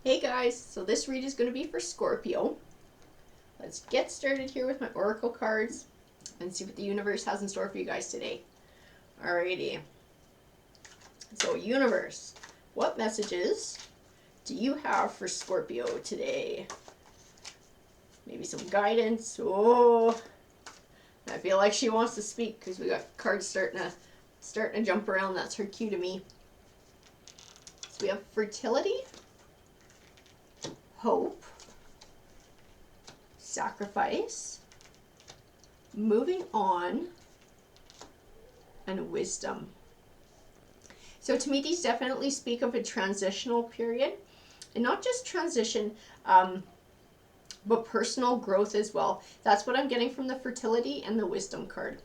Hey guys, so this read is going to be for Scorpio. Let's get started here with my oracle cards and see what the universe has in store for you guys today. Alrighty. So universe, what messages do you have for Scorpio today? Maybe some guidance. Oh, I feel like she wants to speak because we got cards starting to jump around. That's her cue to me. So we have fertility, hope, sacrifice, moving on, and wisdom. So to me, these definitely speak of a transitional period, and not just transition, but personal growth as well. That's what I'm getting from the fertility and the wisdom card.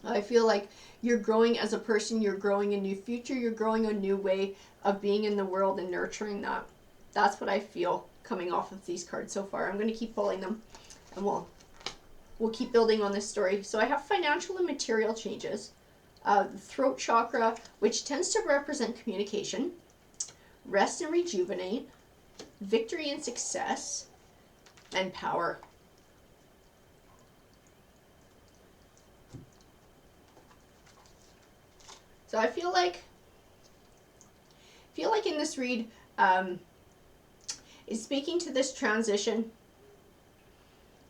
I feel like you're growing as a person, you're growing a new future, you're growing a new way of being in the world and nurturing that. That's what I feel coming off of these cards so far. I'm going to keep pulling them, and we'll keep building on this story. So I have financial and material changes, the throat chakra, which tends to represent communication, rest and rejuvenate, victory and success, and power. So I feel like in this read, is speaking to this transition,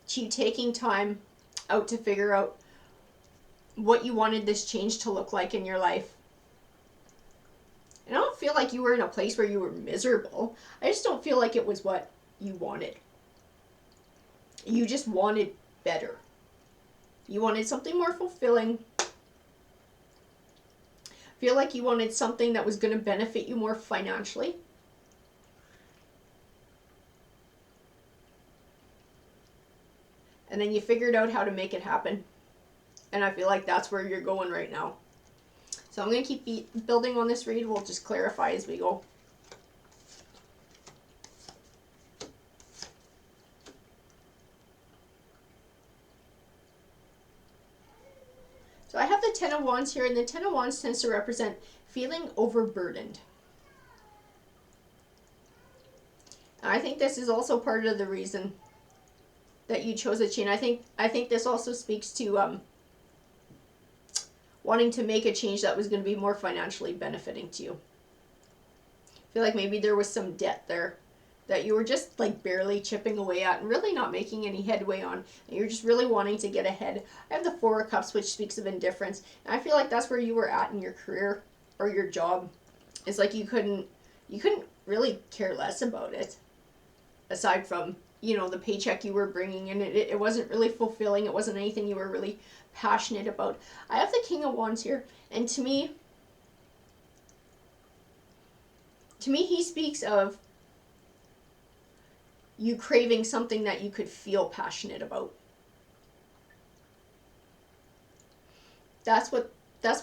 to you taking time out to figure out what you wanted this change to look like in your life. And I don't feel like you were in a place where you were miserable. I just don't feel like it was what you wanted. You just wanted better. You wanted something more fulfilling. Feel like you wanted something that was going to benefit you more financially. And then you figured out how to make it happen. And I feel like that's where you're going right now. So I'm going to keep building on this read. We'll just clarify as we go. So I have the Ten of Wands here, and the Ten of Wands tends to represent feeling overburdened. And I think this is also part of the reason that you chose a chain. I think this also speaks to wanting to make a change that was going to be more financially benefiting to you. I feel like maybe there was some debt there that you were just like barely chipping away at and really not making any headway on, and you're just really wanting to get ahead. I have the Four of Cups, which speaks of indifference, and I feel like that's where you were at in your career or your job. It's like you couldn't really care less about it, aside from, you know, the paycheck you were bringing in. It wasn't really fulfilling. It wasn't anything you were really passionate about. I have the King of Wands here, and to me he speaks of you craving something that you could feel passionate about. That's what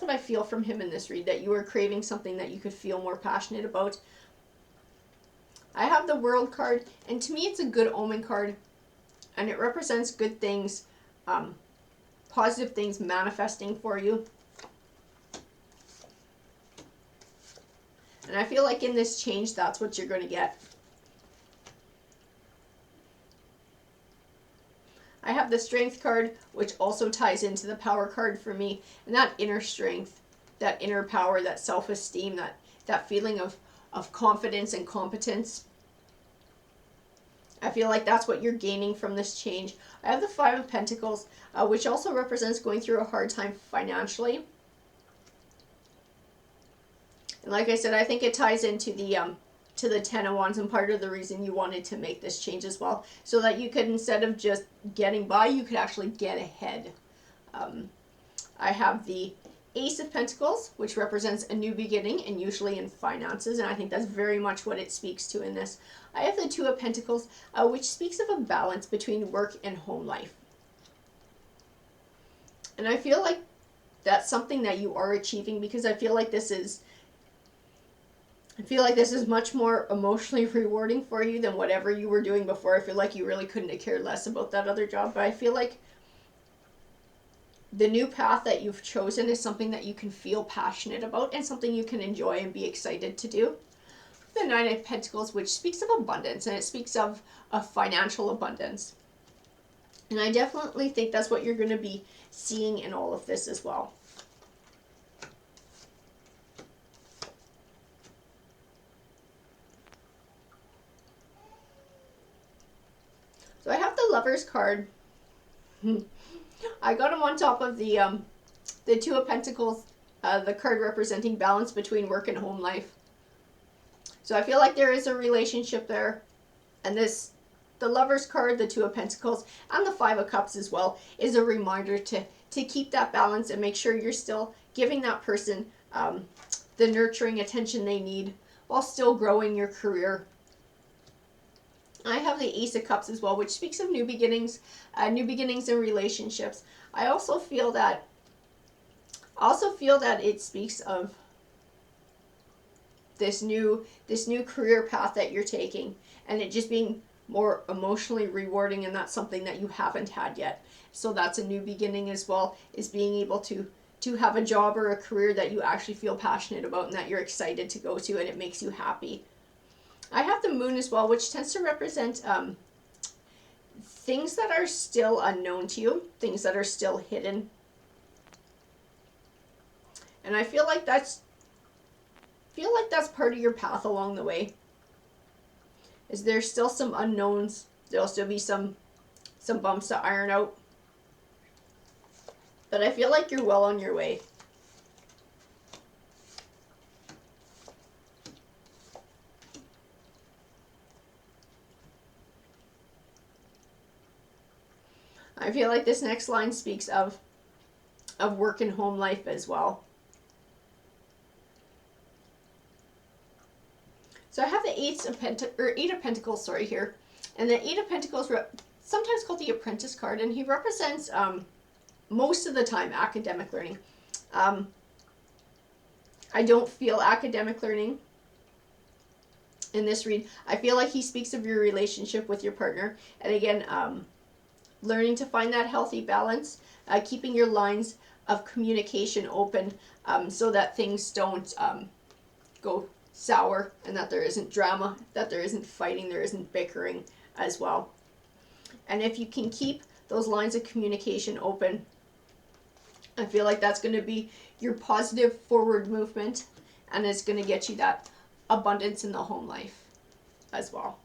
I feel from him in this read, that you are craving something that you could feel more passionate about. I have the World card, and to me it's a good omen card, and it represents good things, positive things manifesting for you. And I feel like in this change, that's what you're going to get. I have the Strength card, which also ties into the Power card for me, and that inner strength, that inner power, that self-esteem, that feeling of confidence and competence. I feel like that's what you're gaining from this change. I have the Five of Pentacles, which also represents going through a hard time financially. And like I said, I think it ties into the to the Ten of Wands, and part of the reason you wanted to make this change as well, so that you could, instead of just getting by, you could actually get ahead. I have the Ace of Pentacles, which represents a new beginning, and usually in finances, and I think that's very much what it speaks to in this. I have the Two of Pentacles, which speaks of a balance between work and home life. And I feel like that's something that you are achieving, because I feel like this is much more emotionally rewarding for you than whatever you were doing before. I feel like you really couldn't have cared less about that other job, but I feel like the new path that you've chosen is something that you can feel passionate about and something you can enjoy and be excited to do. the Nine of Pentacles, which speaks of abundance, and it speaks of a financial abundance. And I definitely think that's what you're going to be seeing in all of this as well. So I have the Lovers card. I got him on top of the Two of Pentacles, the card representing balance between work and home life. So I feel like there is a relationship there. And the Lovers card, the Two of Pentacles, and the Five of Cups as well, is a reminder to keep that balance and make sure you're still giving that person the nurturing attention they need while still growing your career. I have the Ace of Cups as well, which speaks of new beginnings in relationships. I also feel that it speaks of this new career path that you're taking, and it just being more emotionally rewarding, and that's something that you haven't had yet. So that's a new beginning as well, is being able to have a job or a career that you actually feel passionate about and that you're excited to go to, and it makes you happy. I have the Moon as well, which tends to represent things that are still unknown to you, things that are still hidden. And I feel like that's part of your path along the way. Is there still some unknowns? There'll still be some bumps to iron out. But I feel like you're well on your way. I feel like this next line speaks of work and home life as well. So I have the Eight of Pentacles, here, and the Eight of Pentacles, sometimes called the Apprentice card, and he represents most of the time academic learning. I don't feel academic learning in this read. I feel like he speaks of your relationship with your partner, and again, learning to find that healthy balance, keeping your lines of communication open, so that things don't go sour, and that there isn't drama, that there isn't fighting, there isn't bickering as well. And if you can keep those lines of communication open, I feel like that's going to be your positive forward movement, and it's going to get you that abundance in the home life as well.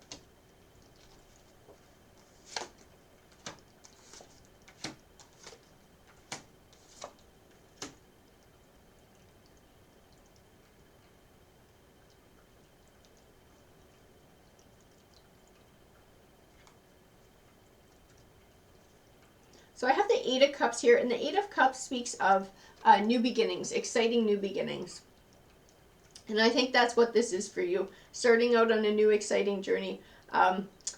So I have the Eight of Cups here, and the Eight of Cups speaks of new beginnings, exciting new beginnings. And I think that's what this is for you, starting out on a new exciting journey,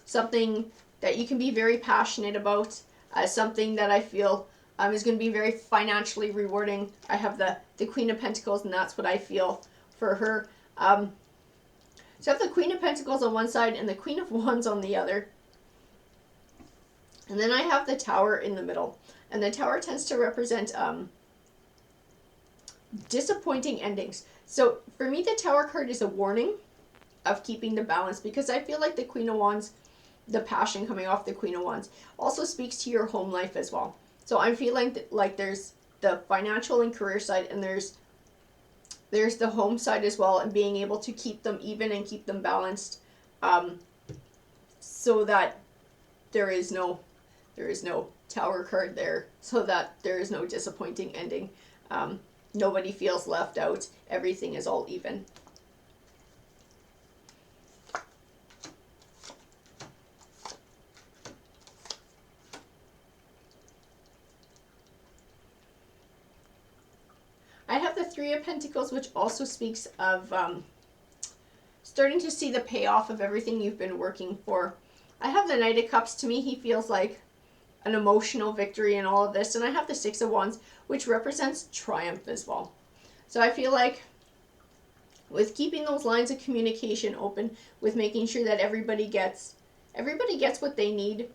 something that you can be very passionate about, something that I feel is going to be very financially rewarding. I have the Queen of Pentacles, and that's what I feel for her. So I have the Queen of Pentacles on one side and the Queen of Wands on the other. And then I have the Tower in the middle. And the Tower tends to represent disappointing endings. So for me, the Tower card is a warning of keeping the balance, because I feel like the Queen of Wands, the passion coming off the Queen of Wands, also speaks to your home life as well. So I'm feeling like there's the financial and career side, and there's the home side as well, and being able to keep them even and keep them balanced, so that there is no Tower card there, so that there is no disappointing ending. Nobody feels left out. Everything is all even. I have the Three of Pentacles, which also speaks of starting to see the payoff of everything you've been working for. I have the Knight of Cups. To me, he feels like an emotional victory in all of this. And I have the Six of Wands, which represents triumph as well. So I feel like with keeping those lines of communication open, with making sure that everybody gets what they need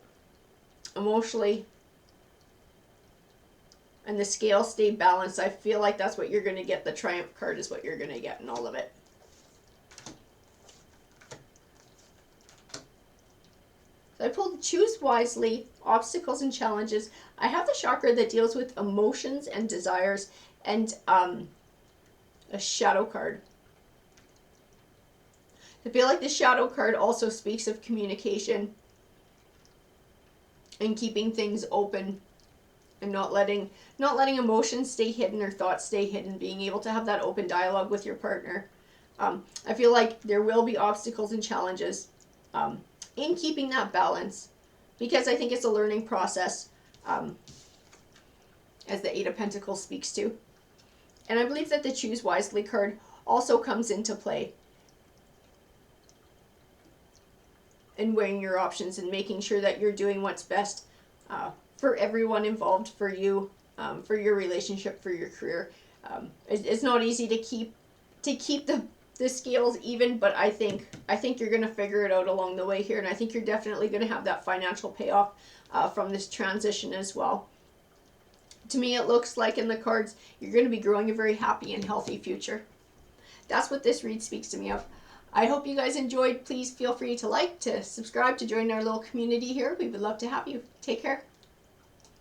emotionally, and the scales stay balanced, I feel like that's what you're going to get. The Triumph card is what you're going to get in all of it. So I pulled choose wisely, obstacles and challenges. I have the chakra that deals with emotions and desires, and a shadow card. I feel like the shadow card also speaks of communication and keeping things open and not letting emotions stay hidden or thoughts stay hidden, being able to have that open dialogue with your partner. I feel like there will be obstacles and challenges in keeping that balance, because I think it's a learning process, as the Eight of Pentacles speaks to. And I believe that the choose wisely card also comes into play in weighing your options and making sure that you're doing what's best for everyone involved, for you, for your relationship, for your career. It's not easy to keep the scales even, but I think you're going to figure it out along the way here, and I think you're definitely going to have that financial payoff from this transition as well. To me, it looks like in the cards you're going to be growing a very happy and healthy future. That's what this read speaks to me of. I hope you guys enjoyed. Please feel free to like, to subscribe, to join our little community here. We would love to have you. Take care.